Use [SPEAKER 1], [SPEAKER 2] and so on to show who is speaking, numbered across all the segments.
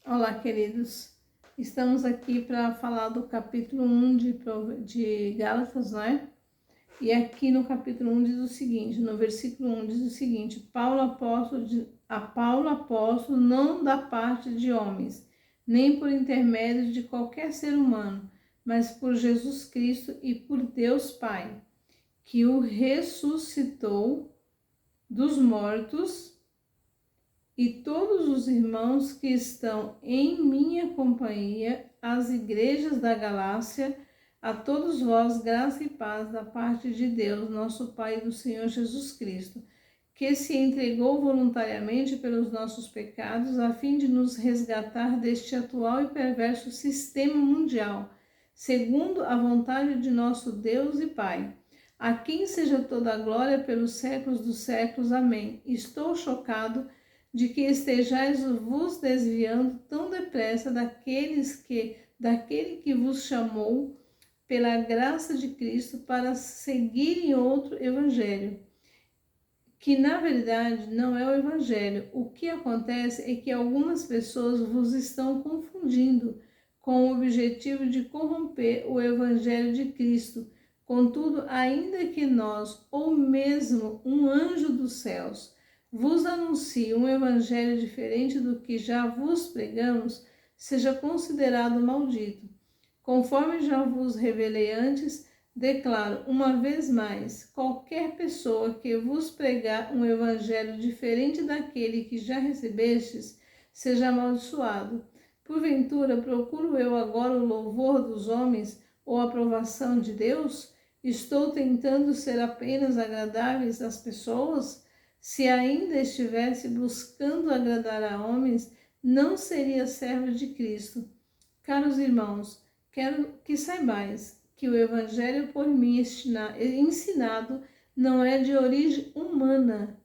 [SPEAKER 1] Olá, queridos. Estamos aqui para falar do capítulo 1 de Gálatas, né? E aqui no capítulo 1 diz o seguinte, no versículo 1 diz o seguinte: Paulo apóstolo, não da parte de homens, nem por intermédio de qualquer ser humano, mas por Jesus Cristo e por Deus Pai, que o ressuscitou dos mortos, e todos os irmãos que estão em minha companhia, as igrejas da Galácia, a todos vós, graça e paz da parte de Deus, nosso Pai e do Senhor Jesus Cristo, que se entregou voluntariamente pelos nossos pecados, a fim de nos resgatar deste atual e perverso sistema mundial, segundo a vontade de nosso Deus e Pai. A quem seja toda a glória pelos séculos dos séculos. Amém. Estou chocado de que estejais vos desviando tão depressa daquele que vos chamou pela graça de Cristo para seguirem outro evangelho, que na verdade não é o evangelho. O que acontece é que algumas pessoas vos estão confundindo com o objetivo de corromper o evangelho de Cristo. Contudo, ainda que nós, ou mesmo um anjo dos céus, vos anuncie um evangelho diferente do que já vos pregamos, seja considerado maldito. Conforme já vos revelei antes, declaro uma vez mais: qualquer pessoa que vos pregar um evangelho diferente daquele que já recebestes, seja amaldiçoado. Porventura, procuro eu agora o louvor dos homens ou a aprovação de Deus? Estou tentando ser apenas agradáveis às pessoas? Se ainda estivesse buscando agradar a homens, não seria servo de Cristo. Caros irmãos, quero que saibais que o evangelho por mim ensinado não é de origem humana.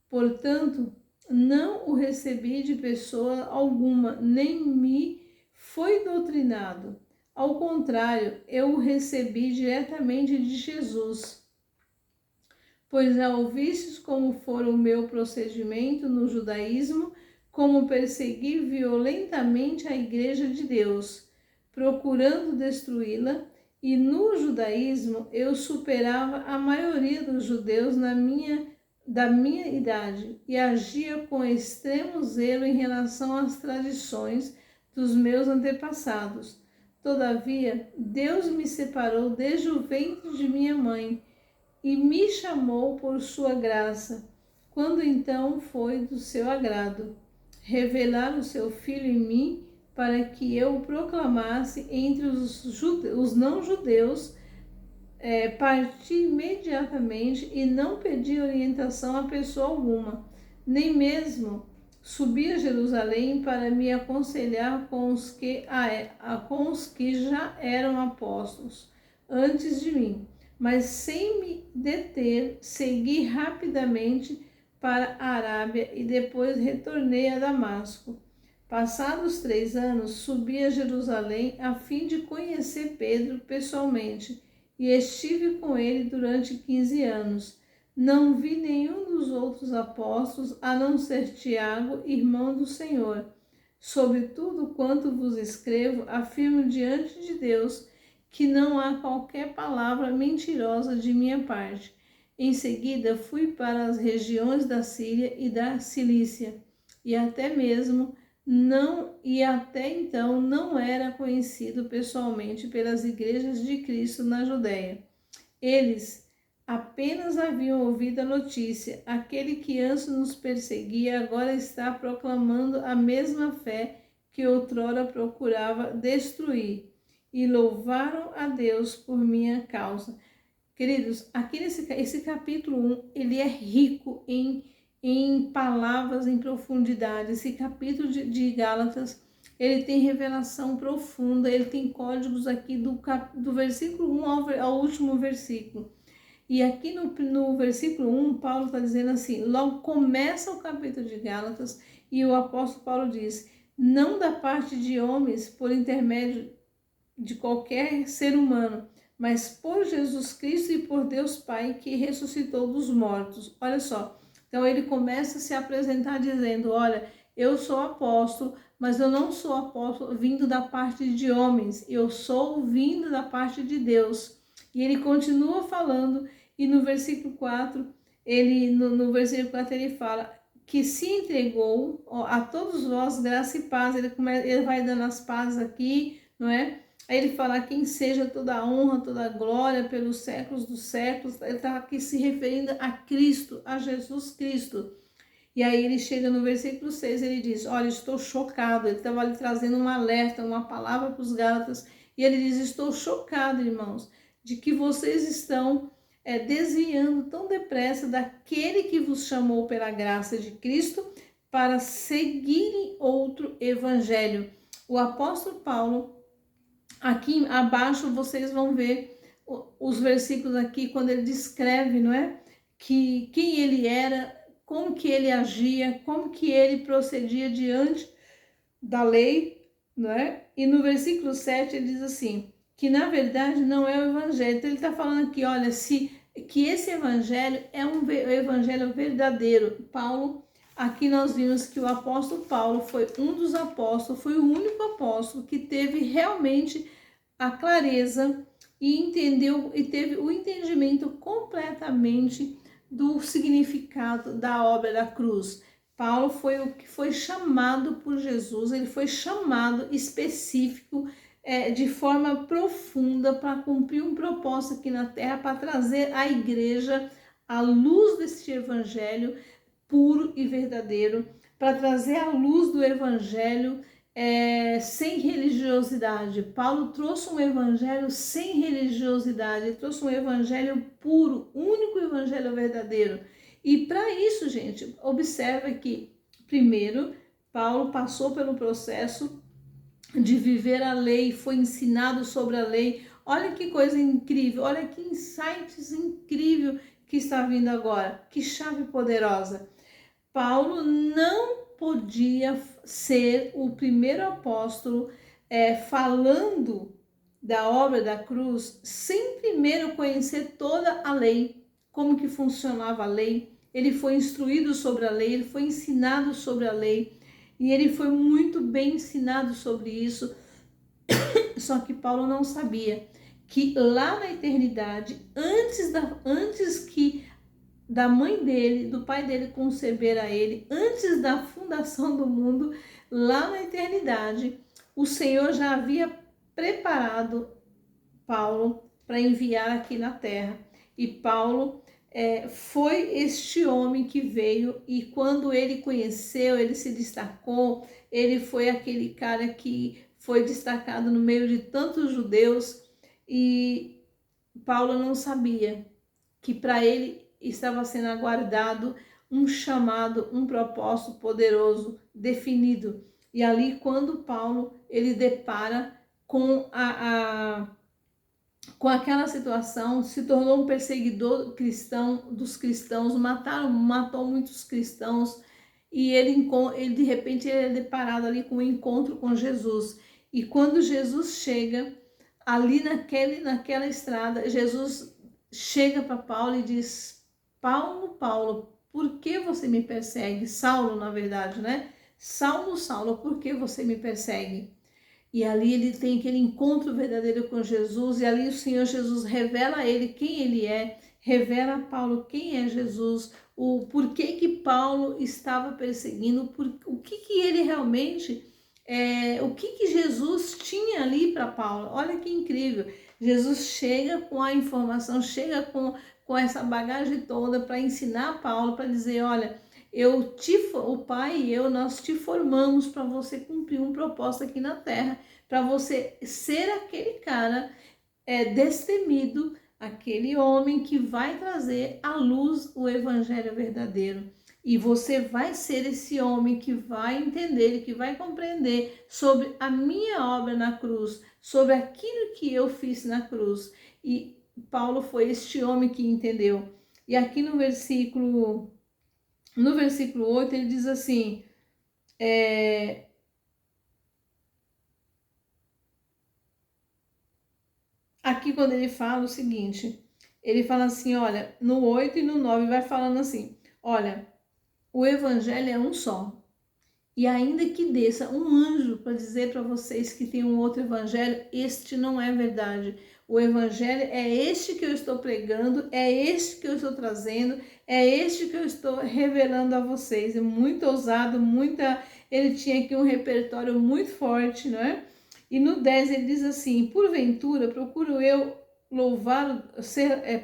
[SPEAKER 1] Portanto, não o recebi de pessoa alguma, nem me foi doutrinado. Ao contrário, eu o recebi diretamente de Jesus. Pois já ouvistes como foi o meu procedimento no judaísmo, como persegui violentamente a igreja de Deus, procurando destruí-la, e no judaísmo eu superava a maioria dos judeus da minha idade e agia com extremo zelo em relação às tradições dos meus antepassados. Todavia, Deus me separou desde o ventre de minha mãe e me chamou por sua graça, quando então foi do seu agrado revelar o seu Filho em mim, para que eu o proclamasse entre os não-judeus. Parti imediatamente e não pedi orientação a pessoa alguma, nem mesmo subi a Jerusalém para me aconselhar com os que já eram apóstolos antes de mim, mas sem me deter, segui rapidamente para a Arábia e depois retornei a Damasco. Passados 3 anos, subi a Jerusalém a fim de conhecer Pedro pessoalmente, e estive com ele durante 15 anos. Não vi nenhum dos outros apóstolos, a não ser Tiago, irmão do Senhor. Sobre tudo quanto vos escrevo, afirmo diante de Deus que não há qualquer palavra mentirosa de minha parte. Em seguida, fui para as regiões da Síria e da Cilícia, e até então não era conhecido pessoalmente pelas igrejas de Cristo na Judéia. Eles apenas haviam ouvido a notícia: aquele que antes nos perseguia agora está proclamando a mesma fé que outrora procurava destruir, e louvaram a Deus por minha causa. Queridos, aqui esse capítulo 1, ele é rico em palavras, em profundidade. Esse capítulo de Gálatas, ele tem revelação profunda, ele tem códigos aqui do versículo 1 ao último versículo. E aqui no versículo 1, Paulo está dizendo assim, logo começa o capítulo de Gálatas, e o apóstolo Paulo diz: não da parte de homens por intermédio de qualquer ser humano, mas por Jesus Cristo e por Deus Pai, que ressuscitou dos mortos. Olha só, então ele começa a se apresentar dizendo: olha, eu sou apóstolo, mas eu não sou apóstolo vindo da parte de homens, eu sou vindo da parte de Deus. E ele continua falando, e no versículo 4, no versículo 4 ele fala que se entregou a todos vós graça e paz. Ele vai dando as pazes aqui, não é? Aí ele fala: quem seja toda a honra, toda a glória pelos séculos dos séculos. Ele está aqui se referindo a Cristo, a Jesus Cristo. E aí ele chega no versículo 6, ele diz: olha, estou chocado. Ele estava ali trazendo um alerta, uma palavra para os Gálatas, e ele diz: estou chocado, irmãos, de que vocês estão desviando tão depressa daquele que vos chamou pela graça de Cristo para seguirem outro evangelho. O apóstolo Paulo, aqui abaixo vocês vão ver os versículos aqui, quando ele descreve, não é? Que quem ele era, como que ele agia, como que ele procedia diante da lei, não é? E no versículo 7 ele diz assim, que na verdade não é o evangelho. Então ele está falando aqui, olha, que esse evangelho é um evangelho verdadeiro. Paulo, aqui nós vimos que o apóstolo Paulo foi um dos apóstolos, foi o único apóstolo que teve realmente a clareza e entendeu e teve o entendimento completamente do significado da obra da cruz. Paulo foi o que foi chamado por Jesus, ele foi chamado específico, de forma profunda, para cumprir um propósito aqui na terra, para trazer à igreja a luz deste evangelho puro e verdadeiro, para trazer a luz do evangelho sem religiosidade. Paulo trouxe um evangelho sem religiosidade, ele trouxe um evangelho puro, único evangelho verdadeiro. E para isso, gente, observa que, primeiro, Paulo passou pelo processo de viver a lei, foi ensinado sobre a lei. Olha que coisa incrível, olha que insights incrível que está vindo agora, que chave poderosa. Paulo não podia ser o primeiro apóstolo falando da obra da cruz sem primeiro conhecer toda a lei, como que funcionava a lei. Ele foi instruído sobre a lei, ele foi ensinado sobre a lei, e ele foi muito bem ensinado sobre isso. Só que Paulo não sabia que lá na eternidade, antes que da mãe dele, do pai dele conceber a ele, antes da fundação do mundo, lá na eternidade, o Senhor já havia preparado Paulo para enviar aqui na terra. E Paulo foi este homem que veio, e quando ele conheceu, ele se destacou, ele foi aquele cara que foi destacado no meio de tantos judeus, e Paulo não sabia que para ele estava sendo aguardado um chamado, um propósito poderoso, definido. E ali, quando Paulo ele depara com com aquela situação, se tornou um perseguidor cristão dos cristãos, matou muitos cristãos, e ele de repente ele é deparado ali com um encontro com Jesus. E quando Jesus chega ali naquela estrada, Jesus chega para Paulo e diz: Paulo, Paulo, por que você me persegue? Saulo, na verdade, né? Saulo, Saulo, por que você me persegue? E ali ele tem aquele encontro verdadeiro com Jesus, e ali o Senhor Jesus revela a ele quem ele é, revela a Paulo quem é Jesus, o porquê que Paulo estava perseguindo, o que ele realmente, o que Jesus tinha ali para Paulo. Olha que incrível, Jesus chega com a informação, chega com essa bagagem toda para ensinar Paulo, para dizer: olha, o pai e eu, nós te formamos para você cumprir um propósito aqui na terra, para você ser aquele cara destemido, aquele homem que vai trazer à luz o evangelho verdadeiro. E você vai ser esse homem que vai entender, que vai compreender sobre a minha obra na cruz, sobre aquilo que eu fiz na cruz. E Paulo foi este homem que entendeu. E aqui no versículo 8, ele diz assim, aqui quando ele fala o seguinte, ele fala assim, olha, no 8 e no 9 vai falando assim, olha, o evangelho é um só, E ainda que desça um anjo para dizer para vocês que tem um outro evangelho, este não é verdade. O evangelho é este que eu estou pregando, é este que eu estou trazendo, é este que eu estou revelando a vocês. É muito ousado, ele tinha aqui um repertório muito forte, não é? E no 10 ele diz assim: porventura procuro eu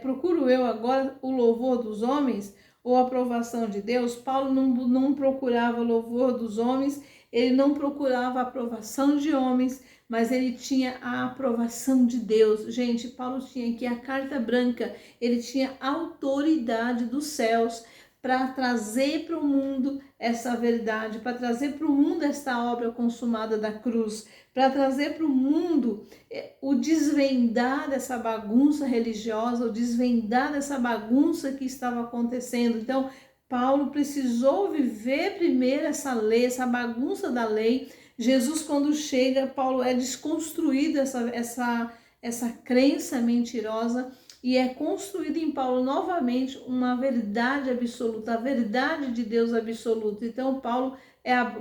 [SPEAKER 1] procuro eu agora o louvor dos homens ou a aprovação de Deus? Paulo não procurava o louvor dos homens, ele não procurava a aprovação de homens, mas ele tinha a aprovação de Deus. Gente, Paulo tinha aqui a carta branca, ele tinha a autoridade dos céus para trazer para o mundo essa verdade, para trazer para o mundo esta obra consumada da cruz, para trazer para o mundo o desvendar dessa bagunça religiosa, o desvendar dessa bagunça que estava acontecendo. Então, Paulo precisou viver primeiro essa lei, essa bagunça da lei. Jesus, quando chega, Paulo é desconstruído essa crença mentirosa e é construída em Paulo novamente uma verdade absoluta, a verdade de Deus absoluta. Então, Paulo,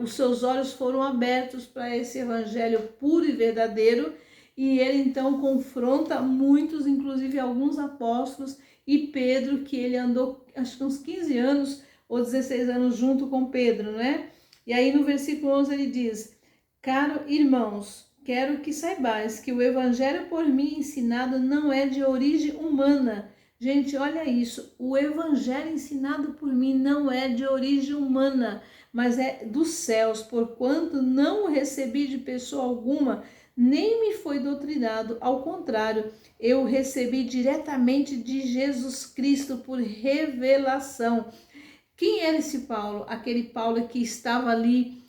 [SPEAKER 1] os seus olhos foram abertos para esse evangelho puro e verdadeiro, e ele então confronta muitos, inclusive alguns apóstolos, e Pedro, que ele andou acho que uns 15 anos ou 16 anos junto com Pedro, né? E aí no versículo 11 ele diz: caro irmãos, quero que saibais que o evangelho por mim ensinado não é de origem humana. Gente, olha isso, o evangelho ensinado por mim não é de origem humana, mas é dos céus, porquanto não o recebi de pessoa alguma, nem me foi doutrinado, ao contrário, eu recebi diretamente de Jesus Cristo por revelação. Quem era esse Paulo? Aquele Paulo que estava ali,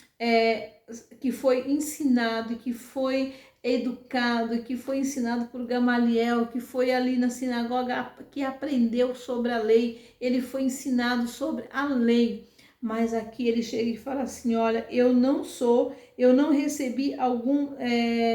[SPEAKER 1] que foi ensinado, que foi educado, que foi ensinado por Gamaliel, que foi ali na sinagoga, que aprendeu sobre a lei, ele foi ensinado sobre a lei. Mas aqui ele chega e fala assim: olha, eu não recebi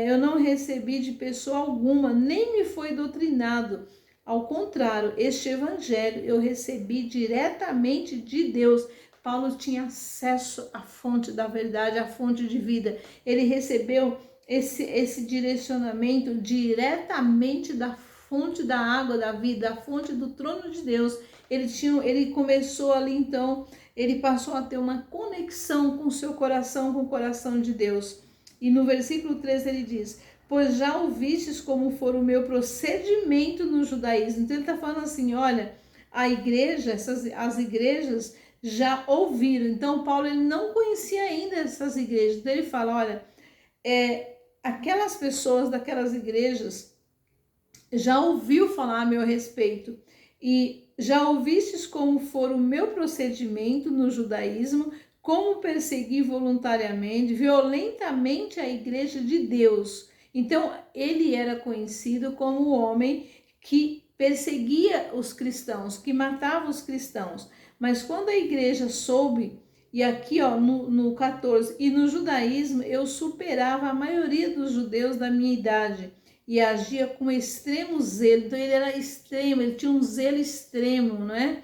[SPEAKER 1] eu não recebi de pessoa alguma, nem me foi doutrinado. Ao contrário, este evangelho eu recebi diretamente de Deus. Paulo tinha acesso à fonte da verdade, à fonte de vida. Ele recebeu esse direcionamento diretamente da fonte da água da vida, da fonte do trono de Deus. Ele começou ali, então, ele passou a ter uma conexão com o seu coração, com o coração de Deus. E no versículo 13 ele diz: pois já ouvistes como for o meu procedimento no judaísmo. Então ele está falando assim, olha, a igreja, as igrejas já ouviram. Então Paulo ele não conhecia ainda essas igrejas. Então ele fala, olha, aquelas pessoas daquelas igrejas já ouviu falar a meu respeito. E já ouvistes como for o meu procedimento no judaísmo, como persegui voluntariamente, violentamente a igreja de Deus. Então, ele era conhecido como o homem que perseguia os cristãos, que matava os cristãos. Mas quando a igreja soube, e aqui ó, no 14, e no judaísmo eu superava a maioria dos judeus da minha idade e agia com extremo zelo. Então ele era extremo, ele tinha um zelo extremo, não é?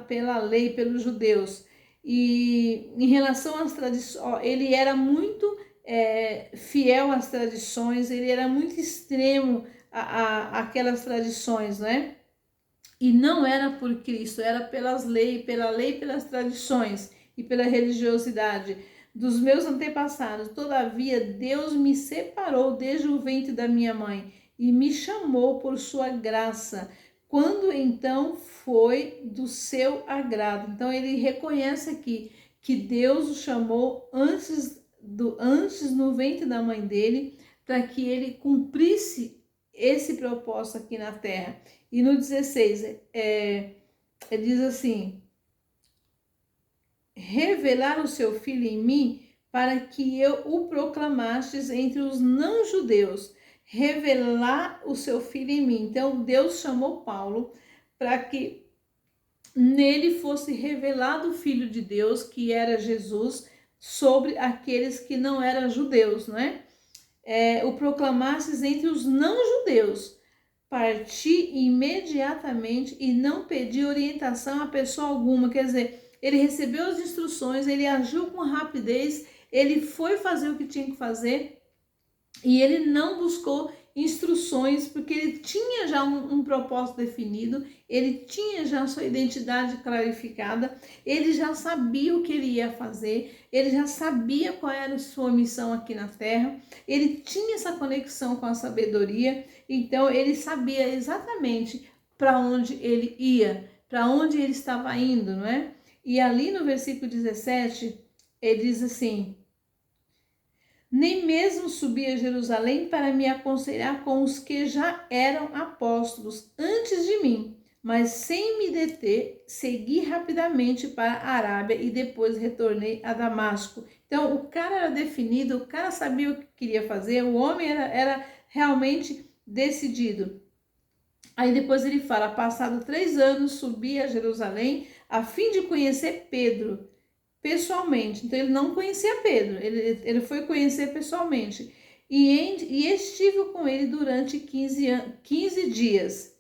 [SPEAKER 1] Pela lei, pelos judeus. E em relação às tradições, ele era muito fiel às tradições, ele era muito extremo àquelas tradições, né? E não era por Cristo, era pela lei, pelas tradições e pela religiosidade dos meus antepassados. Todavia, Deus me separou desde o ventre da minha mãe e me chamou por sua graça, quando então foi do seu agrado. Então ele reconhece aqui que Deus o chamou antes no ventre da mãe dele, para que ele cumprisse esse propósito aqui na terra. E no 16, ele diz assim: revelar o seu filho em mim, para que eu o proclamastes entre os não-judeus. Revelar o seu filho em mim. Então Deus chamou Paulo para que nele fosse revelado o Filho de Deus, que era Jesus, sobre aqueles que não eram judeus, não é? O proclamastes entre os não-judeus. Parti imediatamente e não pedi orientação a pessoa alguma. Quer dizer, ele recebeu as instruções, ele agiu com rapidez, ele foi fazer o que tinha que fazer e ele não buscou instruções, porque ele tinha já um propósito definido, ele tinha já sua identidade clarificada, ele já sabia o que ele ia fazer, ele já sabia qual era a sua missão aqui na Terra, ele tinha essa conexão com a sabedoria, então ele sabia exatamente para onde ele ia, para onde ele estava indo, não é? E ali no versículo 17, ele diz assim: nem mesmo subi a Jerusalém para me aconselhar com os que já eram apóstolos antes de mim, mas sem me deter, segui rapidamente para a Arábia e depois retornei a Damasco. Então, o cara era definido, o cara sabia o que queria fazer, o homem era realmente decidido. Aí depois ele fala, passado 3 anos, subi a Jerusalém a fim de conhecer Pedro pessoalmente. Então ele não conhecia Pedro, ele foi conhecer pessoalmente. E estive com ele durante 15 dias.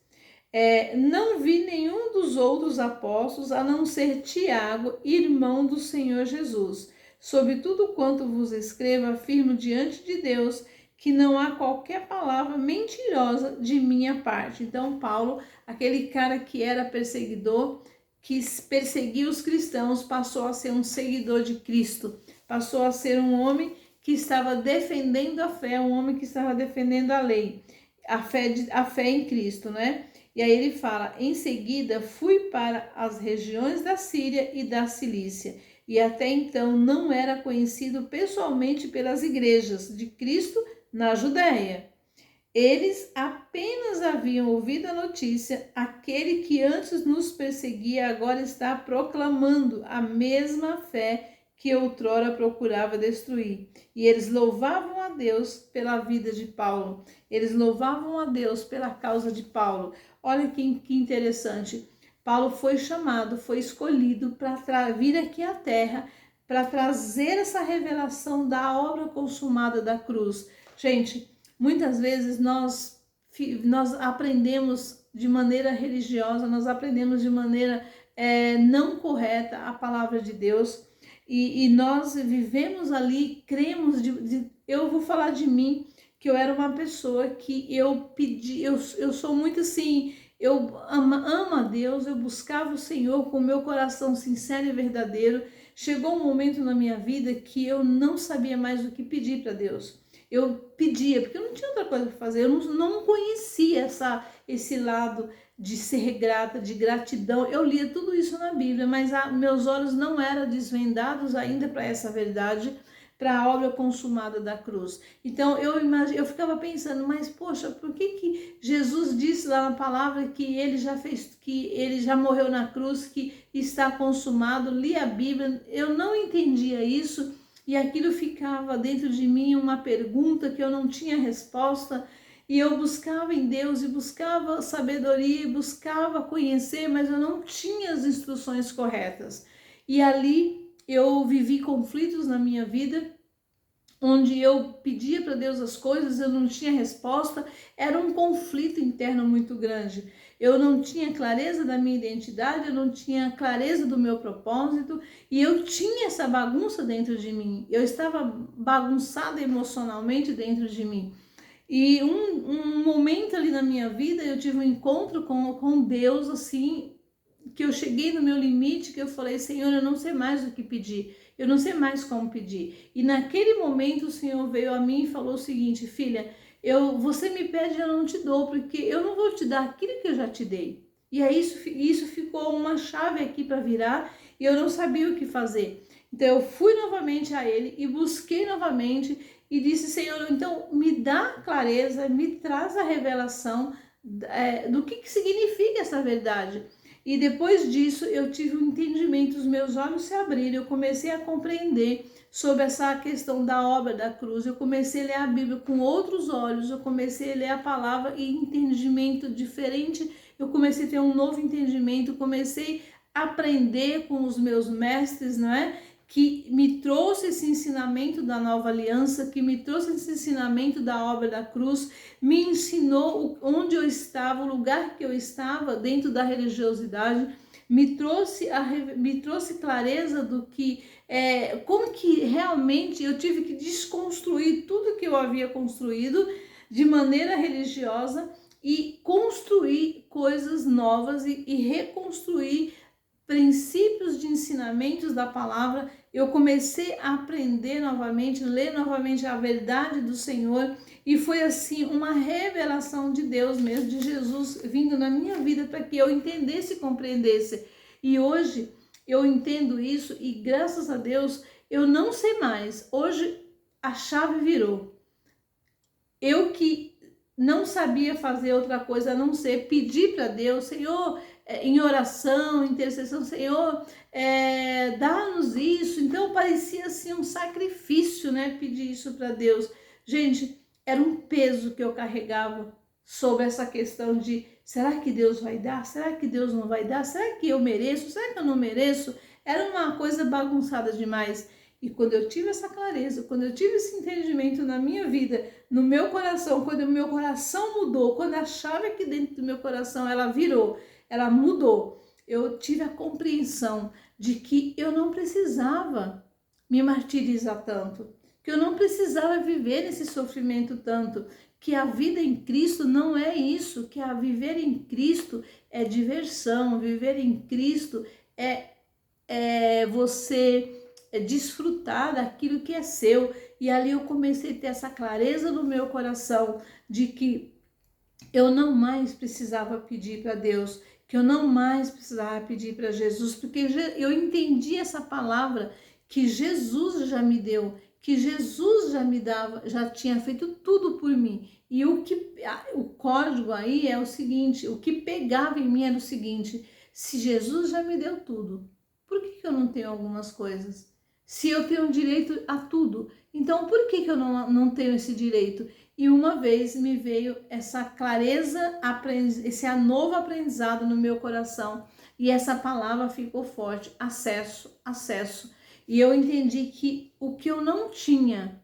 [SPEAKER 1] Não vi nenhum dos outros apóstolos, a não ser Tiago, irmão do Senhor Jesus. Sobre tudo quanto vos escrevo, afirmo diante de Deus que não há qualquer palavra mentirosa de minha parte. Então Paulo, aquele cara que era perseguidor, que perseguia os cristãos, passou a ser um seguidor de Cristo, passou a ser um homem que estava defendendo a fé, um homem que estava defendendo a lei, a fé em Cristo, né? E aí ele fala, em seguida fui para as regiões da Síria e da Cilícia, e até então não era conhecido pessoalmente pelas igrejas de Cristo na Judéia. Eles apenas haviam ouvido a notícia, aquele que antes nos perseguia agora está proclamando a mesma fé que outrora procurava destruir. E eles louvavam a Deus pela vida de Paulo, eles louvavam a Deus pela causa de Paulo. Olha que interessante, Paulo foi chamado, foi escolhido para vir aqui à terra, para trazer essa revelação da obra consumada da cruz. Gente, muitas vezes nós aprendemos de maneira religiosa, nós aprendemos de maneira não correta a palavra de Deus e nós vivemos ali, cremos, eu vou falar de mim, que eu era uma pessoa que eu sou muito assim, eu amo a Deus, eu buscava o Senhor com o meu coração sincero e verdadeiro. Chegou um momento na minha vida que eu não sabia mais o que pedir para Deus. Eu pedia, porque eu não tinha outra coisa para fazer, eu não conhecia esse lado de ser grata, de gratidão. Eu lia tudo isso na Bíblia, mas meus olhos não eram desvendados ainda para essa verdade, para a obra consumada da cruz. Então eu ficava pensando, mas poxa, por que Jesus disse lá na palavra que ele já fez, que ele já morreu na cruz, que está consumado? Li a Bíblia, eu não entendia isso. E aquilo ficava dentro de mim uma pergunta que eu não tinha resposta, e eu buscava em Deus, e buscava sabedoria, e buscava conhecer, mas eu não tinha as instruções corretas. E ali eu vivi conflitos na minha vida, onde eu pedia para Deus as coisas, eu não tinha resposta, era um conflito interno muito grande. Eu não tinha clareza da minha identidade, eu não tinha clareza do meu propósito, e eu tinha essa bagunça dentro de mim, eu estava bagunçada emocionalmente dentro de mim. E um momento ali na minha vida, eu tive um encontro com Deus, assim, que eu cheguei no meu limite, que eu falei, Senhor, eu não sei mais o que pedir, eu não sei mais como pedir. E naquele momento o Senhor veio a mim e falou o seguinte, filha, você me pede, eu não te dou, porque eu não vou te dar aquilo que eu já te dei. E aí isso ficou uma chave aqui para virar, e eu não sabia o que fazer. Então eu fui novamente a ele e busquei novamente e disse, Senhor, então me dá clareza, me traz a revelação do que significa essa verdade. E depois disso eu tive um entendimento, os meus olhos se abriram, eu comecei a compreender sobre essa questão da obra da cruz, eu comecei a ler a Bíblia com outros olhos, eu comecei a ler a palavra e entendimento diferente, eu comecei a ter um novo entendimento, comecei a aprender com os meus mestres, não é? que me trouxe esse ensinamento da nova aliança, que me trouxe esse ensinamento da obra da cruz, me ensinou onde eu estava, o lugar que eu estava dentro da religiosidade, me trouxe clareza do que, como que realmente eu tive que desconstruir tudo que eu havia construído de maneira religiosa e construir coisas novas e reconstruir princípios de ensinamentos da palavra. Eu comecei a aprender novamente, ler novamente a verdade do Senhor, e foi assim uma revelação de Deus mesmo, de Jesus vindo na minha vida para que eu entendesse e compreendesse. E hoje eu entendo isso e graças a Deus eu não sei mais. Hoje a chave virou. Eu que não sabia fazer outra coisa a não ser pedir para Deus, Senhor, em oração, intercessão, Senhor, dá-nos isso. Então parecia assim um sacrifício, né, pedir isso para Deus. Gente, era um peso que eu carregava sobre essa questão de, será que Deus vai dar? Será que Deus não vai dar? Será que eu mereço? Será que eu não mereço? Era uma coisa bagunçada demais. E quando eu tive essa clareza, quando eu tive esse entendimento na minha vida, no meu coração, quando o meu coração mudou, quando a chave aqui dentro do meu coração, ela virou, ela mudou, eu tive a compreensão de que eu não precisava me martirizar tanto, que eu não precisava viver nesse sofrimento tanto, que a vida em Cristo não é isso, que a viver em Cristo é diversão, viver em Cristo é você desfrutar daquilo que é seu. E ali eu comecei a ter essa clareza no meu coração de que eu não mais precisava pedir para Deus, que eu não mais precisava pedir para Jesus, porque eu entendi essa palavra que Jesus já me deu, que Jesus já me dava, já tinha feito tudo por mim. E o código aí é o seguinte, o que pegava em mim era o seguinte: se Jesus já me deu tudo, por que eu não tenho algumas coisas? Se eu tenho direito a tudo, então por que eu não tenho esse direito? E uma vez me veio essa clareza, esse novo aprendizado no meu coração, e essa palavra ficou forte: acesso, acesso. E eu entendi que o que eu não tinha,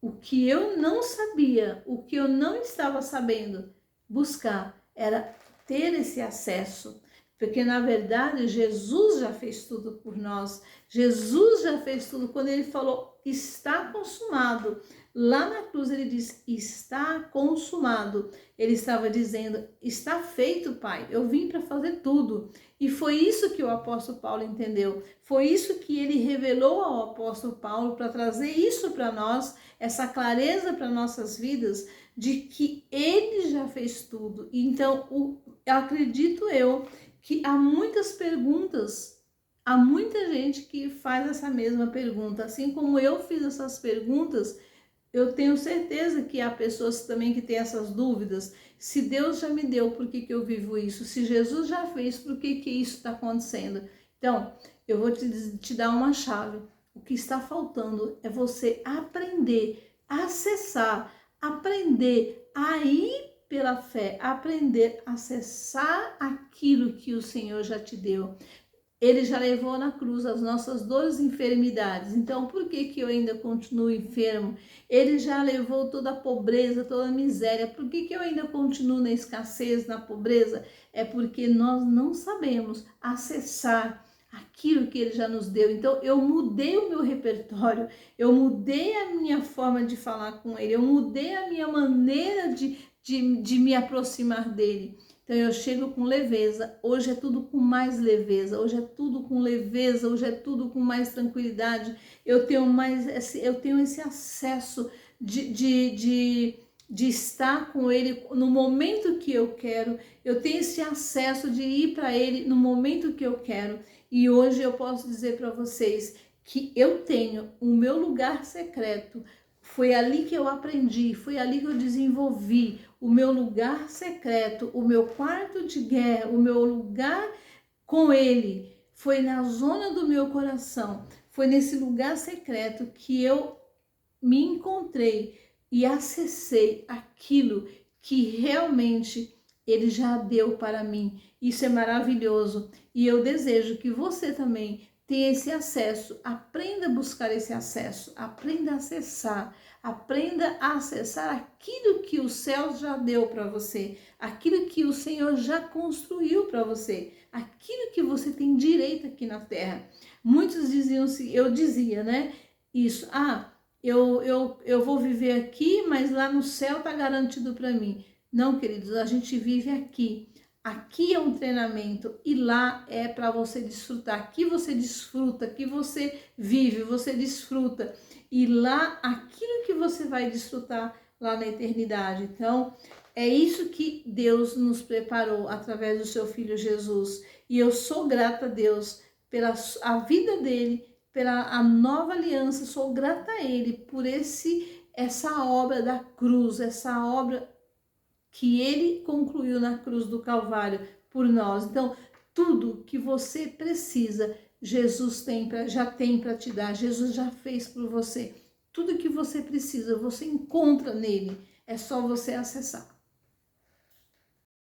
[SPEAKER 1] o que eu não sabia, o que eu não estava sabendo buscar, era ter esse acesso. Porque, na verdade, Jesus já fez tudo por nós. Jesus já fez tudo. Quando ele falou, está consumado, lá na cruz ele diz, está consumado. Ele estava dizendo, está feito, Pai. Eu vim para fazer tudo. E foi isso que o apóstolo Paulo entendeu. Foi isso que ele revelou ao apóstolo Paulo para trazer isso para nós, essa clareza para nossas vidas, de que ele já fez tudo. Então, acredito eu, que há muitas perguntas, há muita gente que faz essa mesma pergunta, assim como eu fiz essas perguntas, eu tenho certeza que há pessoas também que têm essas dúvidas. Se Deus já me deu, por que eu vivo isso? Se Jesus já fez, por que isso está acontecendo? Então, eu vou te dar uma chave. O que está faltando é você aprender, acessar, aprender a ir pela fé, aprender a acessar aquilo que o Senhor já te deu. Ele já levou na cruz as nossas dores e enfermidades. Então, por que eu ainda continuo enfermo? Ele já levou toda a pobreza, toda a miséria. Por que eu ainda continuo na escassez, na pobreza? É porque nós não sabemos acessar aquilo que ele já nos deu. Então, eu mudei o meu repertório, eu mudei a minha forma de falar com ele, eu mudei a minha maneira de me aproximar dele. Então eu chego com leveza, hoje é tudo com mais leveza, hoje é tudo com leveza, hoje é tudo com mais tranquilidade, eu tenho esse acesso de estar com ele no momento que eu quero, eu tenho esse acesso de ir para ele no momento que eu quero. E hoje eu posso dizer para vocês que eu tenho o meu lugar secreto. Foi ali que eu aprendi, foi ali que eu desenvolvi o meu lugar secreto, o meu quarto de guerra, o meu lugar com ele. Foi na zona do meu coração, foi nesse lugar secreto que eu me encontrei e acessei aquilo que realmente ele já deu para mim. Isso é maravilhoso e eu desejo que você também ter esse acesso. Aprenda a buscar esse acesso, aprenda a acessar. Aprenda a acessar aquilo que o céu já deu para você, aquilo que o Senhor já construiu para você, aquilo que você tem direito aqui na terra. Muitos diziam assim, eu dizia, né? Isso, eu vou viver aqui, mas lá no céu tá garantido para mim. Não, queridos, a gente vive aqui. Aqui é um treinamento e lá é para você desfrutar. Aqui você desfruta, aqui você vive, você desfruta. E lá, aquilo que você vai desfrutar lá na eternidade. Então, é isso que Deus nos preparou através do seu Filho Jesus. E eu sou grata a Deus pela a vida dele, pela a nova aliança. Sou grata a ele por essa obra da cruz, essa obra que ele concluiu na cruz do Calvário por nós. Então, tudo que você precisa, Jesus já tem para te dar, Jesus já fez por você. Tudo que você precisa, você encontra nele, é só você acessar.